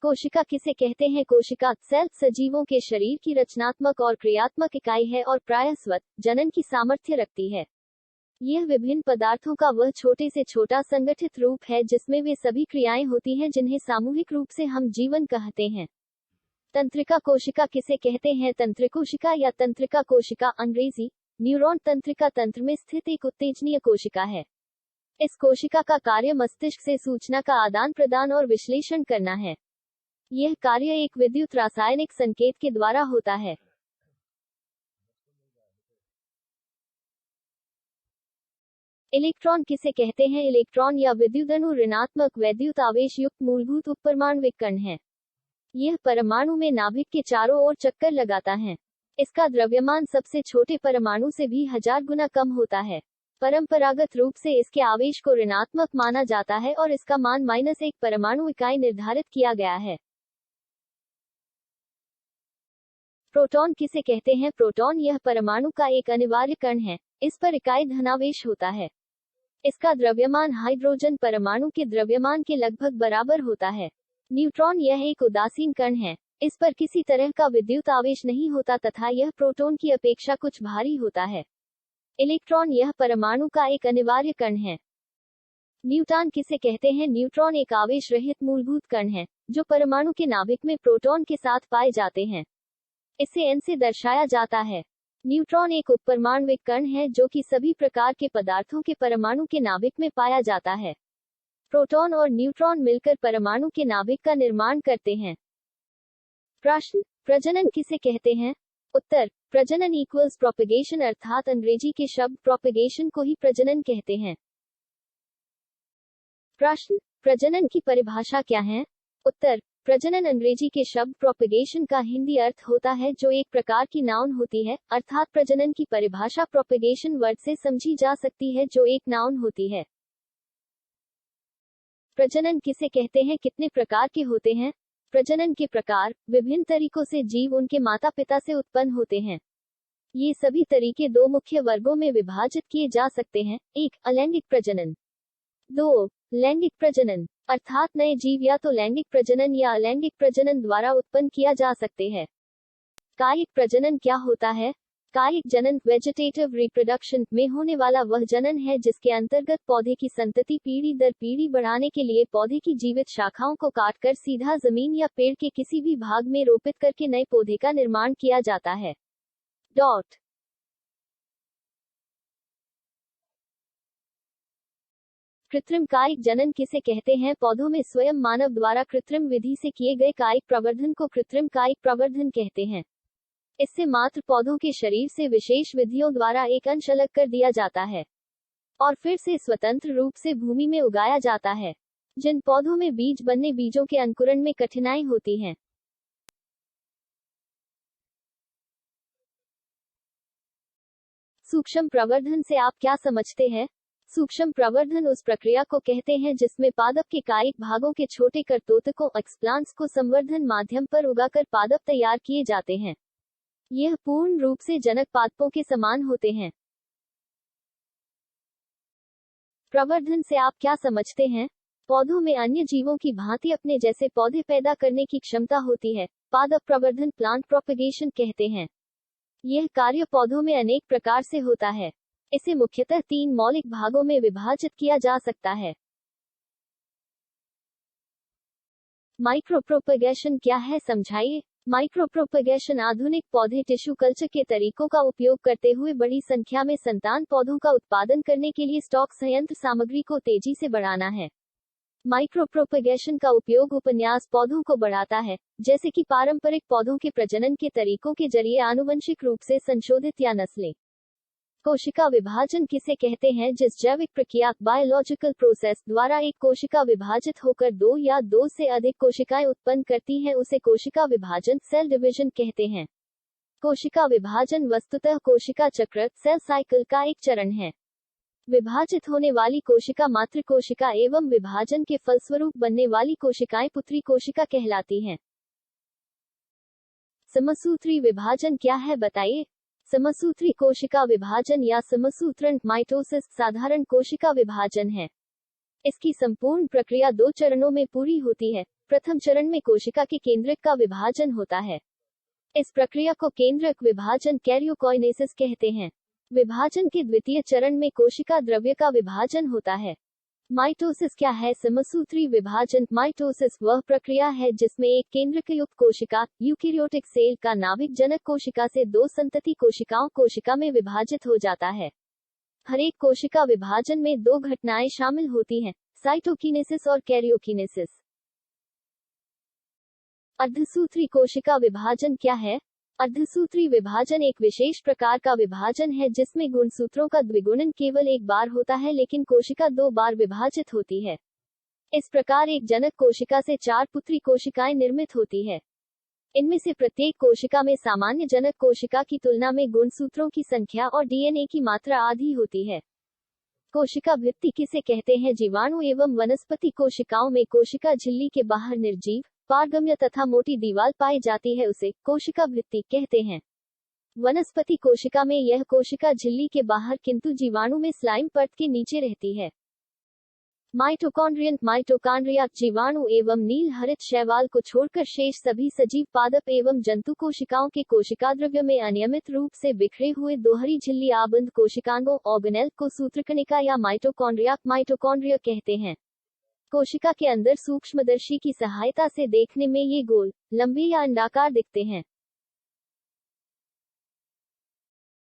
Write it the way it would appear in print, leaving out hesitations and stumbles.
कोशिका किसे कहते हैं? कोशिका सेल सजीवों के शरीर की रचनात्मक और क्रियात्मक इकाई है और प्रायः स्वतः जनन की सामर्थ्य रखती है। यह विभिन्न पदार्थों का वह छोटे से छोटा संगठित रूप है जिसमें वे सभी क्रियाएं होती हैं जिन्हें सामूहिक रूप से हम जीवन कहते हैं। तंत्रिका कोशिका किसे कहते हैं? तंत्रिकोशिका या तंत्रिका कोशिका अंग्रेजी न्यूरॉन तंत्रिका तंत्र में स्थित एक उत्तेजनीय कोशिका है। इस कोशिका का कार्य मस्तिष्क से सूचना का आदान प्रदान और विश्लेषण करना है। यह कार्य एक विद्युत रासायनिक संकेत के द्वारा होता है। इलेक्ट्रॉन किसे कहते हैं? इलेक्ट्रॉन या विद्युदणु ऋणात्मक वैद्युत आवेश युक्त मूलभूत उपपरमाण्विक कण है। यह परमाणु में नाभिक के चारों ओर चक्कर लगाता है। इसका द्रव्यमान सबसे छोटे परमाणु से भी 1000 गुना कम होता है। परंपरागत रूप से इसके आवेश को ऋणात्मक माना जाता है और इसका मान -1 परमाणु इकाई निर्धारित किया गया है। प्रोटॉन किसे कहते हैं? प्रोटॉन यह परमाणु का एक अनिवार्य कण है। इस पर इकाई धनावेश होता है। इसका द्रव्यमान हाइड्रोजन परमाणु के द्रव्यमान के लगभग बराबर होता है। न्यूट्रॉन यह एक उदासीन कण है। इस पर किसी तरह का विद्युत आवेश नहीं होता तथा यह प्रोटॉन की अपेक्षा कुछ भारी होता है। इलेक्ट्रॉन यह परमाणु का एक अनिवार्य कण है। न्यूट्रॉन किसे कहते हैं? न्यूट्रॉन एक आवेश रहित मूलभूत कण है जो परमाणु के नाभिक में प्रोटॉन के साथ पाए जाते हैं। इसे n से दर्शाया जाता है। न्यूट्रॉन एक उपपरमाण्विक कण है जो कि सभी प्रकार के पदार्थों के परमाणु के नाभिक में पाया जाता है। प्रोटॉन और न्यूट्रॉन मिलकर परमाणु के नाभिक का निर्माण करते हैं। प्रश्न, प्रजनन किसे कहते हैं? उत्तर, प्रजनन इक्वल्स प्रोपेगेशन अर्थात अंग्रेजी के शब्द प्रोपेगेशन को ही प्रजनन कहते हैं। प्रश्न, प्रजनन की परिभाषा क्या है? उत्तर, प्रजनन अंग्रेजी के शब्द प्रोपेगेशन का हिंदी अर्थ होता है जो एक प्रकार की नाउन होती है, अर्थात प्रजनन की परिभाषा प्रोपेगेशन वर्ड से समझी जा सकती है जो एक नाउन होती है। प्रजनन किसे कहते हैं? कितने प्रकार के होते हैं? प्रजनन के प्रकार, विभिन्न तरीकों से जीव उनके माता पिता से उत्पन्न होते हैं। ये सभी तरीके दो मुख्य वर्गों में विभाजित किए जा सकते हैं। 1. अलैंगिक प्रजनन। 2. लैंगिक प्रजनन, अर्थात नए जीव या तो लैंगिक प्रजनन या अलैंगिक प्रजनन द्वारा उत्पन्न किया जा सकते हैं। कायिक प्रजनन क्या होता है? कायिक जनन वेजिटेटिव रिप्रोडक्शन में होने वाला वह जनन है जिसके अंतर्गत पौधे की संतति पीढ़ी दर पीढ़ी बढ़ाने के लिए पौधे की जीवित शाखाओं को काटकर सीधा जमीन या पेड़ के किसी भी भाग में रोपित करके नए पौधे का निर्माण किया जाता है। कृत्रिम कायिक जनन किसे कहते हैं? पौधों में स्वयं मानव द्वारा कृत्रिम विधि से किए गए कायिक प्रवर्धन को कृत्रिम कायिक प्रवर्धन कहते हैं। इससे मात्र पौधों के शरीर से विशेष विधियों द्वारा एक अंश अलग कर दिया जाता है और फिर से स्वतंत्र रूप से भूमि में उगाया जाता है। जिन पौधों में बीज बनने बीजों के अंकुरण में कठिनाई होती है। सूक्ष्म प्रवर्धन से आप क्या समझते हैं? सूक्ष्म प्रवर्धन उस प्रक्रिया को कहते हैं जिसमें पादप के कायिक भागों के छोटे करतोतकों एक्सप्लांट्स को संवर्धन माध्यम पर उगाकर पादप तैयार किए जाते हैं। यह पूर्ण रूप से जनक पादपों के समान होते हैं। प्रवर्धन से आप क्या समझते हैं? पौधों में अन्य जीवों की भांति अपने जैसे पौधे पैदा करने की क्षमता होती है। पादप प्रवर्धन प्लांट प्रोपेगेशन कहते हैं। यह कार्य पौधों में अनेक प्रकार से होता है। इसे मुख्यतः 3 मौलिक भागों में विभाजित किया जा सकता है। माइक्रोप्रोपेगेशन क्या है, समझाइए। माइक्रोप्रोपेगेशन आधुनिक पौधे टिश्यू कल्चर के तरीकों का उपयोग करते हुए बड़ी संख्या में संतान पौधों का उत्पादन करने के लिए स्टॉक संयंत्र सामग्री को तेजी से बढ़ाना है। माइक्रोप्रोपेगेशन का उपयोग उपन्यास पौधों को बढ़ाता है, जैसे कि पारंपरिक पौधों के प्रजनन के तरीकों के जरिए आनुवंशिक रूप से संशोधित या नस्लें। कोशिका विभाजन किसे कहते हैं? जिस जैविक प्रक्रिया बायोलॉजिकल प्रोसेस द्वारा एक कोशिका विभाजित होकर 2 या 2 से अधिक कोशिकाएं उत्पन्न करती हैं उसे कोशिका विभाजन सेल डिवीजन कहते हैं। कोशिका विभाजन वस्तुतः कोशिका चक्र सेल साइकिल का एक चरण है। विभाजित होने वाली कोशिका मातृ कोशिका एवं विभाजन के फलस्वरूप बनने वाली कोशिकाएं पुत्री कोशिका कहलाती हैं। समसूत्री विभाजन क्या है, बताइए। समसूत्री कोशिका विभाजन या समसूत्रण माइटोसिस साधारण कोशिका विभाजन है। इसकी संपूर्ण प्रक्रिया 2 चरणों में पूरी होती है। प्रथम चरण में कोशिका के केंद्रक का विभाजन होता है। इस प्रक्रिया को केंद्रक विभाजन कैरियोकाइनेसिस कहते हैं। विभाजन के द्वितीय चरण में कोशिका द्रव्य का विभाजन होता है। माइटोसिस क्या है? समसूत्री विभाजन। माइटोसिस वह प्रक्रिया है जिसमें एक केंद्रकयुक्त कोशिका यूकेरियोटिक सेल का नाभिक जनक कोशिका से दो संतति कोशिकाओं कोशिका में विभाजित हो जाता है। हर एक कोशिका विभाजन में दो घटनाएं शामिल होती हैं, साइटोकिनेसिस और कैरियोकिनेसिस। अर्धसूत्री कोशिका विभाजन क्या है? अर्धसूत्री विभाजन एक विशेष प्रकार का विभाजन है जिसमें गुणसूत्रों का द्विगुणन केवल एक बार होता है लेकिन कोशिका दो बार विभाजित होती है। इस प्रकार एक जनक कोशिका से चार पुत्री कोशिकाएं निर्मित होती है। इनमें से प्रत्येक कोशिका में सामान्य जनक कोशिका की तुलना में गुणसूत्रों की संख्या और डीएनए की मात्रा आधी होती है। कोशिका भित्ति किसे कहते हैं? जीवाणु एवं वनस्पति कोशिकाओं में कोशिका झिल्ली के बाहर निर्जीव, पारगम्य तथा मोटी दीवार पाई जाती है, उसे कोशिका भित्ति कहते हैं। वनस्पति कोशिका में यह कोशिका झिल्ली के बाहर किंतु जीवाणु में स्लाइम परत के नीचे रहती है। माइटोकॉन्ड्रिया जीवाणु एवं नील हरित शैवाल को छोड़कर शेष सभी सजीव पादप एवं जंतु कोशिकाओं के कोशिकाद्रव्य में अनियमित रूप से बिखरे हुए दोहरी झिल्ली आबंध कोशिकांगों ऑर्गेनेल को सूत्रकणिका या माइटोकॉन्ड्रिया कहते हैं। कोशिका के अंदर सूक्ष्मदर्शी की सहायता से देखने में ये गोल, लंबे या अंडाकार दिखते हैं।